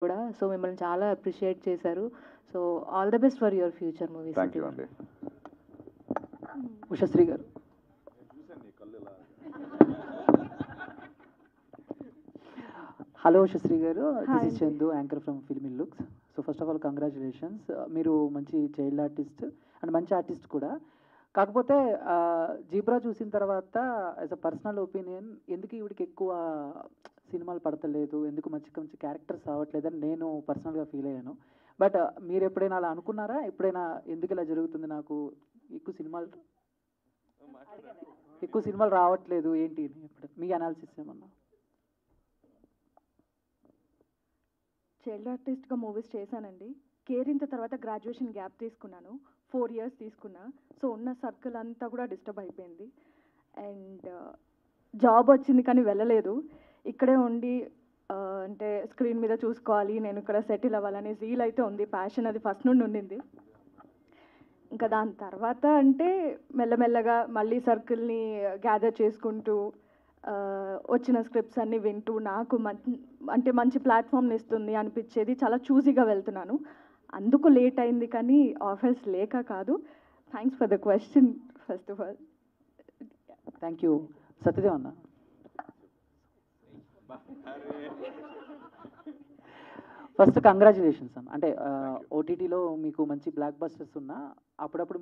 కూడా. సో, మిమ్మల్ని చాలా అప్రిషియేట్ చేశారు. So, all the best for your future movies. Thank you అండి. ఉషశ్రీ గారు. హలో ఉషశ్రీ గారు, this is Chandu, anchor from filmy looks. So first of all congratulations, మీరు మంచి చైల్డ్ ఆర్టిస్ట్ అండ్ మంచి ఆర్టిస్ట్ కూడా. కాకపోతే జీబ్రా చూసిన తర్వాత యాజ్ అ పర్సనల్ ఒపీనియన్ ఎందుకు ఈవిడికి ఎక్కువ సినిమాలు పడతలేదు, ఎందుకు మంచి మంచి క్యారెక్టర్స్ రావట్లేదని నేను పర్సనల్గా ఫీల్ అయ్యాను. బట్ మీరు ఎప్పుడైనా అలా అనుకున్నారా? ఎప్పుడైనా ఎందుకు ఇలా జరుగుతుంది, నాకు ఎక్కువ సినిమాలు రావట్లేదు ఏంటి అని ఎప్పుడు మీ అనాలిసిస్ ఏమన్నా? చైల్డ్ ఆర్టిస్ట్గా మూవీస్ చేశానండి. కేరింత తర్వాత గ్రాడ్యుయేషన్ గ్యాప్ తీసుకున్నాను, 4 years తీసుకున్నా. సో ఉన్న సర్కిల్ అంతా కూడా డిస్టర్బ్ అయిపోయింది. అండ్ జాబ్ వచ్చింది కానీ వెళ్ళలేదు. ఇక్కడే ఉండి అంటే స్క్రీన్ మీద చూసుకోవాలి, నేను ఇక్కడ సెటిల్ అవ్వాలనే జీల్ అయితే ఉంది, ప్యాషన్ అది ఫస్ట్ నుండి ఉండింది. ఇంకా దాని తర్వాత అంటే మెల్లమెల్లగా మళ్ళీ సర్కిల్ని గ్యాదర్ చేసుకుంటూ వచ్చిన స్క్రిప్ట్స్ అన్నీ వింటూ నాకు అంటే మంచి ప్లాట్ఫామ్ని ఇస్తుంది అనిపించేది చాలా చూసీగా వెళ్తున్నాను. అందుకు లేట్ అయింది కానీ ఆఫర్స్ లేక కాదు. Thanks for the question first of all. Thank you. Satyadev అన్న, ఫస్ట్ కంగ్రాచులేషన్స్ అన్న. అంటే ఓటీటీలో మీకు మంచి బ్లాక్ బస్టర్స్ ఉన్నా అప్పుడప్పుడు